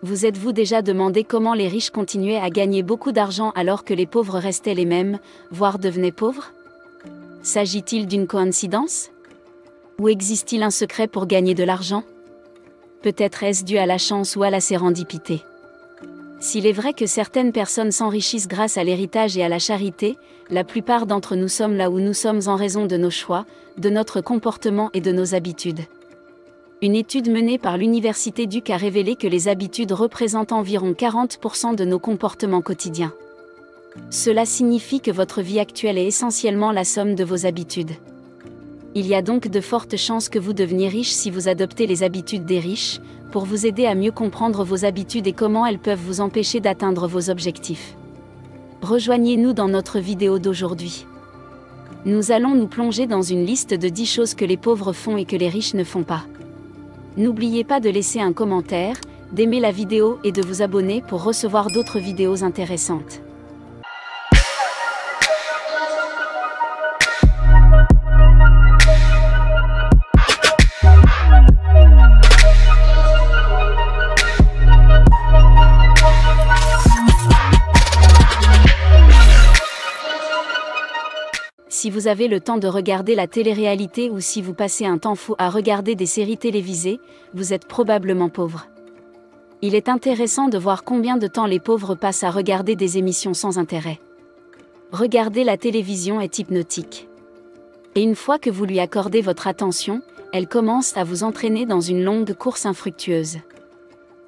Vous êtes-vous déjà demandé comment les riches continuaient à gagner beaucoup d'argent alors que les pauvres restaient les mêmes, voire devenaient pauvres? S'agit-il d'une coïncidence? Ou existe-t-il un secret pour gagner de l'argent? Peut-être est-ce dû à la chance ou à la sérendipité. S'il est vrai que certaines personnes s'enrichissent grâce à l'héritage et à la charité, la plupart d'entre nous sommes là où nous sommes en raison de nos choix, de notre comportement et de nos habitudes. Une étude menée par l'Université Duke a révélé que les habitudes représentent environ 40% de nos comportements quotidiens. Cela signifie que votre vie actuelle est essentiellement la somme de vos habitudes. Il y a donc de fortes chances que vous deveniez riche si vous adoptez les habitudes des riches, pour vous aider à mieux comprendre vos habitudes et comment elles peuvent vous empêcher d'atteindre vos objectifs. Rejoignez-nous dans notre vidéo d'aujourd'hui. Nous allons nous plonger dans une liste de 10 choses que les pauvres font et que les riches ne font pas. N'oubliez pas de laisser un commentaire, d'aimer la vidéo et de vous abonner pour recevoir d'autres vidéos intéressantes. Si vous avez le temps de regarder la télé-réalité ou si vous passez un temps fou à regarder des séries télévisées, vous êtes probablement pauvre. Il est intéressant de voir combien de temps les pauvres passent à regarder des émissions sans intérêt. Regarder la télévision est hypnotique. Et une fois que vous lui accordez votre attention, elle commence à vous entraîner dans une longue course infructueuse.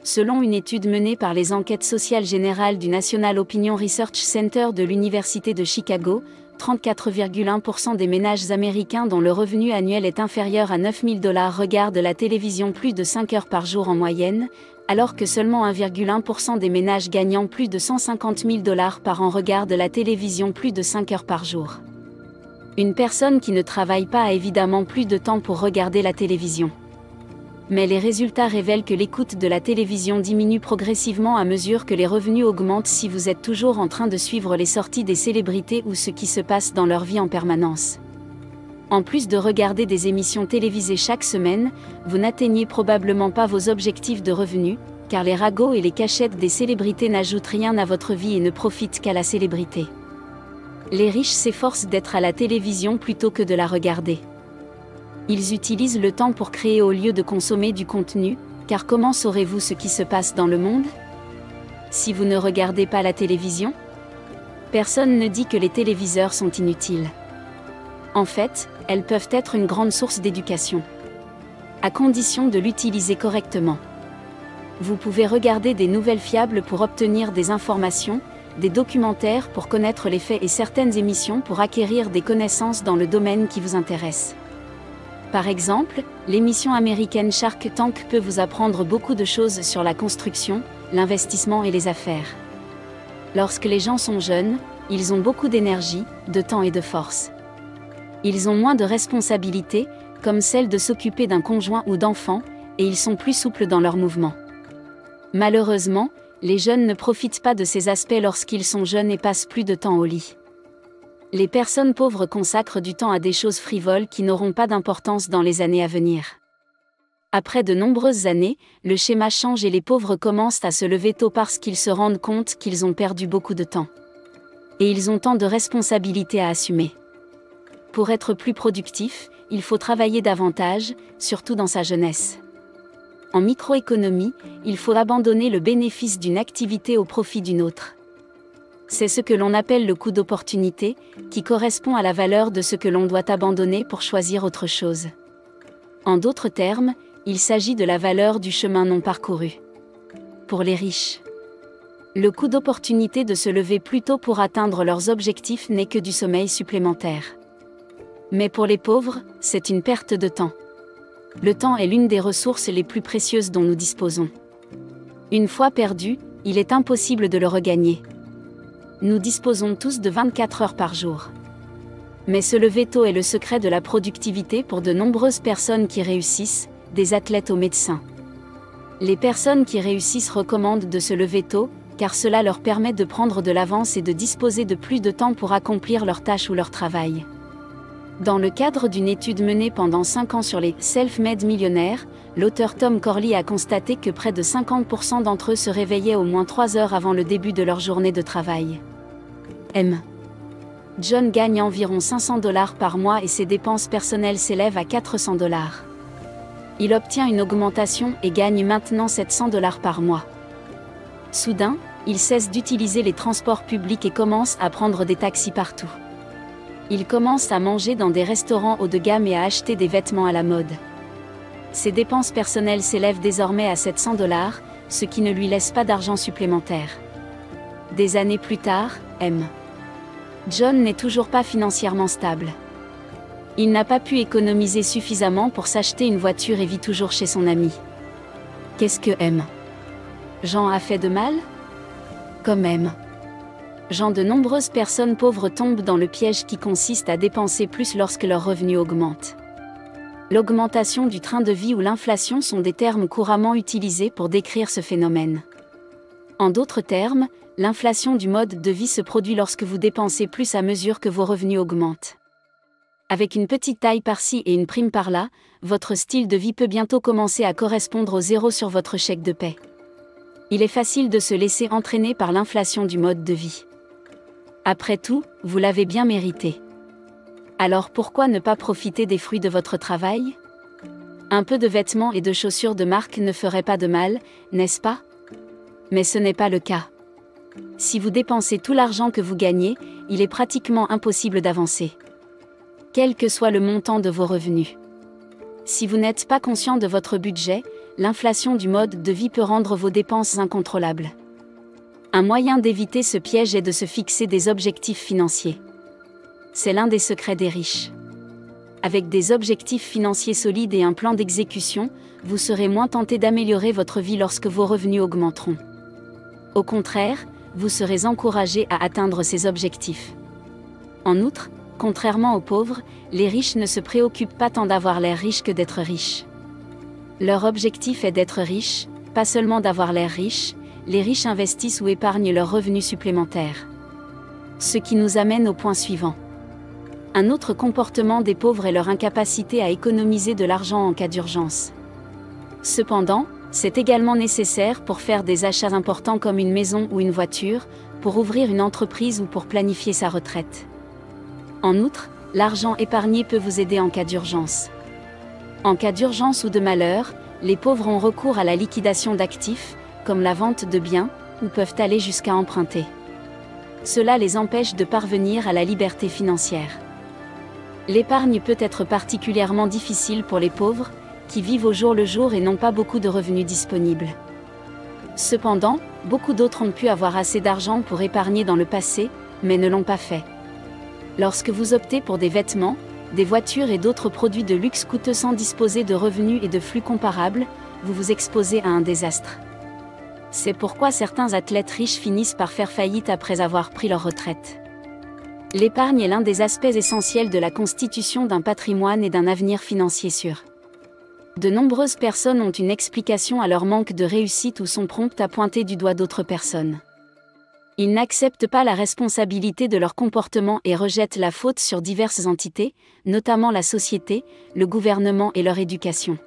Selon une étude menée par les enquêtes sociales générales du National Opinion Research Center de l'Université de Chicago, 34,1% des ménages américains dont le revenu annuel est inférieur à 9 000 $ regardent la télévision plus de 5 heures par jour en moyenne, alors que seulement 1,1% des ménages gagnant plus de 150 000 $ par an regardent la télévision plus de 5 heures par jour. Une personne qui ne travaille pas a évidemment plus de temps pour regarder la télévision. Mais les résultats révèlent que l'écoute de la télévision diminue progressivement à mesure que les revenus augmentent si vous êtes toujours en train de suivre les sorties des célébrités ou ce qui se passe dans leur vie en permanence. En plus de regarder des émissions télévisées chaque semaine, vous n'atteignez probablement pas vos objectifs de revenus, car les ragots et les cachettes des célébrités n'ajoutent rien à votre vie et ne profitent qu'à la célébrité. Les riches s'efforcent d'être à la télévision plutôt que de la regarder. Ils utilisent le temps pour créer au lieu de consommer du contenu, car comment saurez-vous ce qui se passe dans le monde? Si vous ne regardez pas la télévision? Personne ne dit que les téléviseurs sont inutiles. En fait, elles peuvent être une grande source d'éducation. À condition de l'utiliser correctement. Vous pouvez regarder des nouvelles fiables pour obtenir des informations, des documentaires pour connaître les faits et certaines émissions pour acquérir des connaissances dans le domaine qui vous intéresse. Par exemple, l'émission américaine Shark Tank peut vous apprendre beaucoup de choses sur la construction, l'investissement et les affaires. Lorsque les gens sont jeunes, ils ont beaucoup d'énergie, de temps et de force. Ils ont moins de responsabilités, comme celle de s'occuper d'un conjoint ou d'enfants, et ils sont plus souples dans leurs mouvements. Malheureusement, les jeunes ne profitent pas de ces aspects lorsqu'ils sont jeunes et passent plus de temps au lit. Les personnes pauvres consacrent du temps à des choses frivoles qui n'auront pas d'importance dans les années à venir. Après de nombreuses années, le schéma change et les pauvres commencent à se lever tôt parce qu'ils se rendent compte qu'ils ont perdu beaucoup de temps. Et ils ont tant de responsabilités à assumer. Pour être plus productif, il faut travailler davantage, surtout dans sa jeunesse. En microéconomie, il faut abandonner le bénéfice d'une activité au profit d'une autre. C'est ce que l'on appelle le coût d'opportunité, qui correspond à la valeur de ce que l'on doit abandonner pour choisir autre chose. En d'autres termes, il s'agit de la valeur du chemin non parcouru. Pour les riches, le coût d'opportunité de se lever plus tôt pour atteindre leurs objectifs n'est que du sommeil supplémentaire. Mais pour les pauvres, c'est une perte de temps. Le temps est l'une des ressources les plus précieuses dont nous disposons. Une fois perdu, il est impossible de le regagner. Nous disposons tous de 24 heures par jour. Mais se lever tôt est le secret de la productivité pour de nombreuses personnes qui réussissent, des athlètes aux médecins. Les personnes qui réussissent recommandent de se lever tôt, car cela leur permet de prendre de l'avance et de disposer de plus de temps pour accomplir leurs tâches ou leur travail. Dans le cadre d'une étude menée pendant 5 ans sur les « self-made millionnaires », l'auteur Tom Corley a constaté que près de 50% d'entre eux se réveillaient au moins 3 heures avant le début de leur journée de travail. M. John gagne environ $500 par mois et ses dépenses personnelles s'élèvent à $400. Il obtient une augmentation et gagne maintenant $700 par mois. Soudain, il cesse d'utiliser les transports publics et commence à prendre des taxis partout. Il commence à manger dans des restaurants haut de gamme et à acheter des vêtements à la mode. Ses dépenses personnelles s'élèvent désormais à $700, ce qui ne lui laisse pas d'argent supplémentaire. Des années plus tard, M. John n'est toujours pas financièrement stable. Il n'a pas pu économiser suffisamment pour s'acheter une voiture et vit toujours chez son ami. Qu'est-ce que M. Jean a fait de mal? Comme M. Jean, de nombreuses personnes pauvres tombent dans le piège qui consiste à dépenser plus lorsque leurs revenus augmentent. L'augmentation du train de vie ou l'inflation sont des termes couramment utilisés pour décrire ce phénomène. En d'autres termes, l'inflation du mode de vie se produit lorsque vous dépensez plus à mesure que vos revenus augmentent. Avec une petite taille par-ci et une prime par-là, votre style de vie peut bientôt commencer à correspondre au zéro sur votre chèque de paie. Il est facile de se laisser entraîner par l'inflation du mode de vie. Après tout, vous l'avez bien mérité. Alors pourquoi ne pas profiter des fruits de votre travail? Un peu de vêtements et de chaussures de marque ne ferait pas de mal, n'est-ce pas? Mais ce n'est pas le cas. Si vous dépensez tout l'argent que vous gagnez, il est pratiquement impossible d'avancer. Quel que soit le montant de vos revenus. Si vous n'êtes pas conscient de votre budget, l'inflation du mode de vie peut rendre vos dépenses incontrôlables. Un moyen d'éviter ce piège est de se fixer des objectifs financiers. C'est l'un des secrets des riches. Avec des objectifs financiers solides et un plan d'exécution, vous serez moins tenté d'améliorer votre vie lorsque vos revenus augmenteront. Au contraire, vous serez encouragé à atteindre ces objectifs. En outre, contrairement aux pauvres, les riches ne se préoccupent pas tant d'avoir l'air riche que d'être riches. Leur objectif est d'être riches, pas seulement d'avoir l'air riche. Les riches investissent ou épargnent leurs revenus supplémentaires. Ce qui nous amène au point suivant. Un autre comportement des pauvres est leur incapacité à économiser de l'argent en cas d'urgence. Cependant, c'est également nécessaire pour faire des achats importants comme une maison ou une voiture, pour ouvrir une entreprise ou pour planifier sa retraite. En outre, l'argent épargné peut vous aider en cas d'urgence. En cas d'urgence ou de malheur, les pauvres ont recours à la liquidation d'actifs, comme la vente de biens, ou peuvent aller jusqu'à emprunter. Cela les empêche de parvenir à la liberté financière. L'épargne peut être particulièrement difficile pour les pauvres, qui vivent au jour le jour et n'ont pas beaucoup de revenus disponibles. Cependant, beaucoup d'autres ont pu avoir assez d'argent pour épargner dans le passé, mais ne l'ont pas fait. Lorsque vous optez pour des vêtements, des voitures et d'autres produits de luxe coûteux sans disposer de revenus et de flux comparables, vous vous exposez à un désastre. C'est pourquoi certains athlètes riches finissent par faire faillite après avoir pris leur retraite. L'épargne est l'un des aspects essentiels de la constitution d'un patrimoine et d'un avenir financier sûr. De nombreuses personnes ont une explication à leur manque de réussite ou sont promptes à pointer du doigt d'autres personnes. Ils n'acceptent pas la responsabilité de leur comportement et rejettent la faute sur diverses entités, notamment la société, le gouvernement et leur éducation.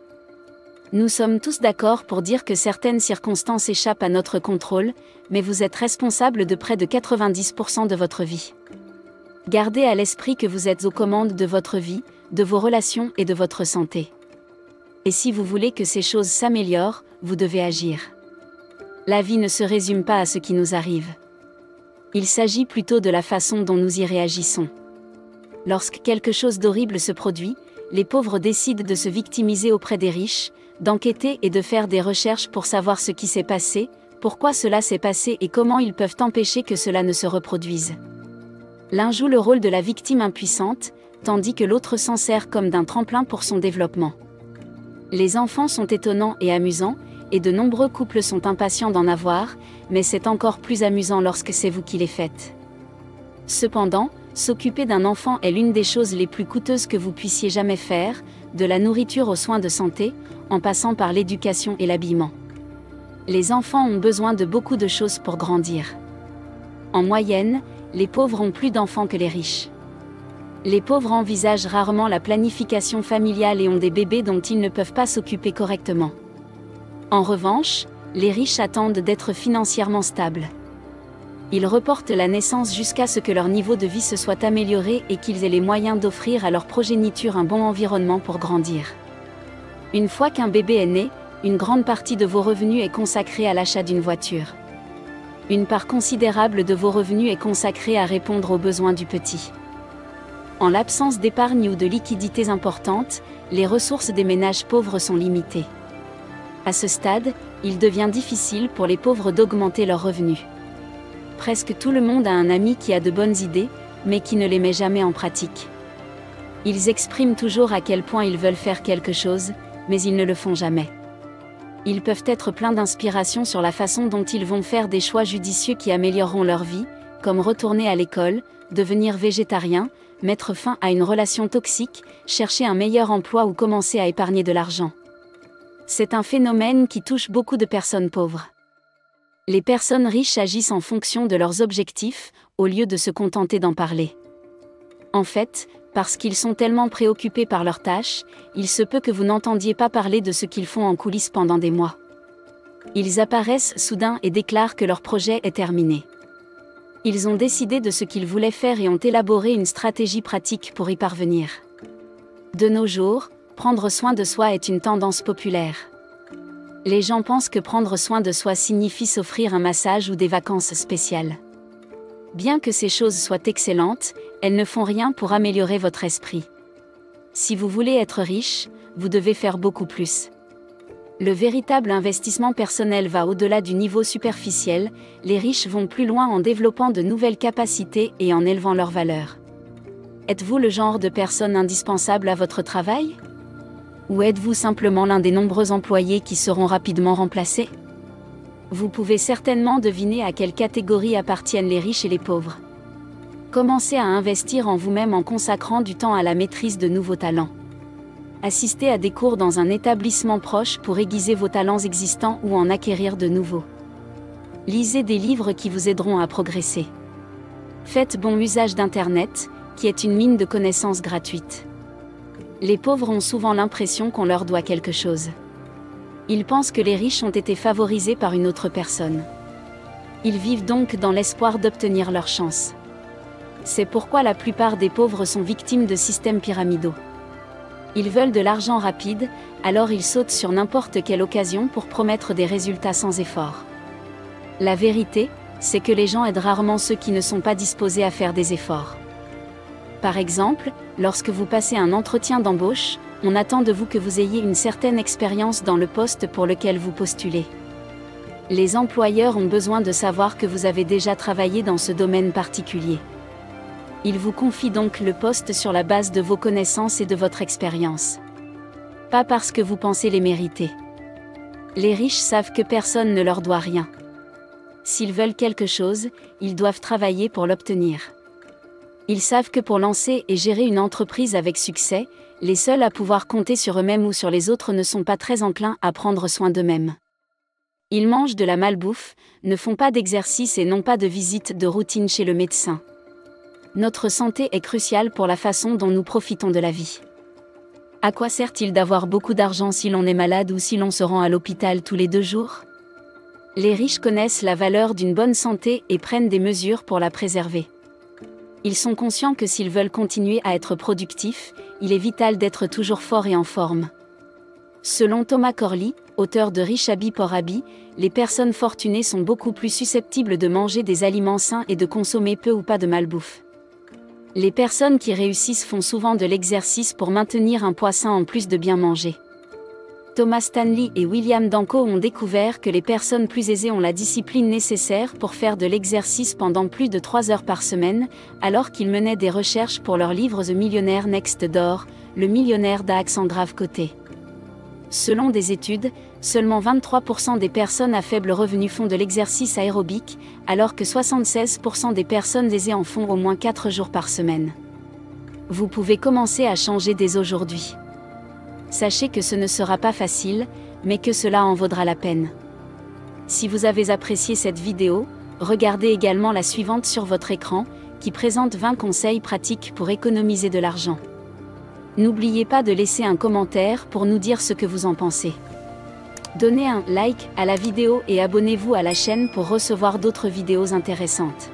Nous sommes tous d'accord pour dire que certaines circonstances échappent à notre contrôle, mais vous êtes responsable de près de 90% de votre vie. Gardez à l'esprit que vous êtes aux commandes de votre vie, de vos relations et de votre santé. Et si vous voulez que ces choses s'améliorent, vous devez agir. La vie ne se résume pas à ce qui nous arrive. Il s'agit plutôt de la façon dont nous y réagissons. Lorsque quelque chose d'horrible se produit, les pauvres décident de se victimiser auprès des riches, d'enquêter et de faire des recherches pour savoir ce qui s'est passé, pourquoi cela s'est passé et comment ils peuvent empêcher que cela ne se reproduise. L'un joue le rôle de la victime impuissante, tandis que l'autre s'en sert comme d'un tremplin pour son développement. Les enfants sont étonnants et amusants, et de nombreux couples sont impatients d'en avoir, mais c'est encore plus amusant lorsque c'est vous qui les faites. Cependant, s'occuper d'un enfant est l'une des choses les plus coûteuses que vous puissiez jamais faire, de la nourriture aux soins de santé, en passant par l'éducation et l'habillement. Les enfants ont besoin de beaucoup de choses pour grandir. En moyenne, les pauvres ont plus d'enfants que les riches. Les pauvres envisagent rarement la planification familiale et ont des bébés dont ils ne peuvent pas s'occuper correctement. En revanche, les riches attendent d'être financièrement stables. Ils reportent la naissance jusqu'à ce que leur niveau de vie se soit amélioré et qu'ils aient les moyens d'offrir à leur progéniture un bon environnement pour grandir. Une fois qu'un bébé est né, une grande partie de vos revenus est consacrée à l'achat d'une voiture. Une part considérable de vos revenus est consacrée à répondre aux besoins du petit. En l'absence d'épargne ou de liquidités importantes, les ressources des ménages pauvres sont limitées. À ce stade, il devient difficile pour les pauvres d'augmenter leurs revenus. Presque tout le monde a un ami qui a de bonnes idées, mais qui ne les met jamais en pratique. Ils expriment toujours à quel point ils veulent faire quelque chose, mais ils ne le font jamais. Ils peuvent être pleins d'inspiration sur la façon dont ils vont faire des choix judicieux qui amélioreront leur vie, comme retourner à l'école, devenir végétarien, mettre fin à une relation toxique, chercher un meilleur emploi ou commencer à épargner de l'argent. C'est un phénomène qui touche beaucoup de personnes pauvres. Les personnes riches agissent en fonction de leurs objectifs, au lieu de se contenter d'en parler. En fait, parce qu'ils sont tellement préoccupés par leurs tâches, il se peut que vous n'entendiez pas parler de ce qu'ils font en coulisses pendant des mois. Ils apparaissent soudain et déclarent que leur projet est terminé. Ils ont décidé de ce qu'ils voulaient faire et ont élaboré une stratégie pratique pour y parvenir. De nos jours, prendre soin de soi est une tendance populaire. Les gens pensent que prendre soin de soi signifie s'offrir un massage ou des vacances spéciales. Bien que ces choses soient excellentes, elles ne font rien pour améliorer votre esprit. Si vous voulez être riche, vous devez faire beaucoup plus. Le véritable investissement personnel va au-delà du niveau superficiel, les riches vont plus loin en développant de nouvelles capacités et en élevant leurs valeurs. Êtes-vous le genre de personne indispensable à votre travail ? Ou êtes-vous simplement l'un des nombreux employés qui seront rapidement remplacés ? Vous pouvez certainement deviner à quelle catégorie appartiennent les riches et les pauvres. Commencez à investir en vous-même en consacrant du temps à la maîtrise de nouveaux talents. Assistez à des cours dans un établissement proche pour aiguiser vos talents existants ou en acquérir de nouveaux. Lisez des livres qui vous aideront à progresser. Faites bon usage d'Internet, qui est une mine de connaissances gratuites. Les pauvres ont souvent l'impression qu'on leur doit quelque chose. Ils pensent que les riches ont été favorisés par une autre personne. Ils vivent donc dans l'espoir d'obtenir leur chance. C'est pourquoi la plupart des pauvres sont victimes de systèmes pyramidaux. Ils veulent de l'argent rapide, alors ils sautent sur n'importe quelle occasion pour promettre des résultats sans effort. La vérité, c'est que les gens aident rarement ceux qui ne sont pas disposés à faire des efforts. Par exemple, lorsque vous passez un entretien d'embauche, on attend de vous que vous ayez une certaine expérience dans le poste pour lequel vous postulez. Les employeurs ont besoin de savoir que vous avez déjà travaillé dans ce domaine particulier. Ils vous confient donc le poste sur la base de vos connaissances et de votre expérience. Pas parce que vous pensez les mériter. Les riches savent que personne ne leur doit rien. S'ils veulent quelque chose, ils doivent travailler pour l'obtenir. Ils savent que pour lancer et gérer une entreprise avec succès, les seuls à pouvoir compter sur eux-mêmes ou sur les autres ne sont pas très enclins à prendre soin d'eux-mêmes. Ils mangent de la malbouffe, ne font pas d'exercice et n'ont pas de visite de routine chez le médecin. Notre santé est cruciale pour la façon dont nous profitons de la vie. À quoi sert-il d'avoir beaucoup d'argent si l'on est malade ou si l'on se rend à l'hôpital tous les 2 jours ? Les riches connaissent la valeur d'une bonne santé et prennent des mesures pour la préserver. Ils sont conscients que s'ils veulent continuer à être productifs, il est vital d'être toujours fort et en forme. Selon Thomas Corley, auteur de Rich Habit Poor Habit, les personnes fortunées sont beaucoup plus susceptibles de manger des aliments sains et de consommer peu ou pas de malbouffe. Les personnes qui réussissent font souvent de l'exercice pour maintenir un poids sain en plus de bien manger. Thomas Stanley et William Danko ont découvert que les personnes plus aisées ont la discipline nécessaire pour faire de l'exercice pendant plus de 3 heures par semaine, alors qu'ils menaient des recherches pour leur livre The Millionaire Next Door, le millionnaire d'à accent grave coté. Selon des études, seulement 23% des personnes à faible revenu font de l'exercice aérobique, alors que 76% des personnes aisées en font au moins 4 jours par semaine. Vous pouvez commencer à changer dès aujourd'hui. Sachez que ce ne sera pas facile, mais que cela en vaudra la peine. Si vous avez apprécié cette vidéo, regardez également la suivante sur votre écran, qui présente 20 conseils pratiques pour économiser de l'argent. N'oubliez pas de laisser un commentaire pour nous dire ce que vous en pensez. Donnez un like à la vidéo et abonnez-vous à la chaîne pour recevoir d'autres vidéos intéressantes.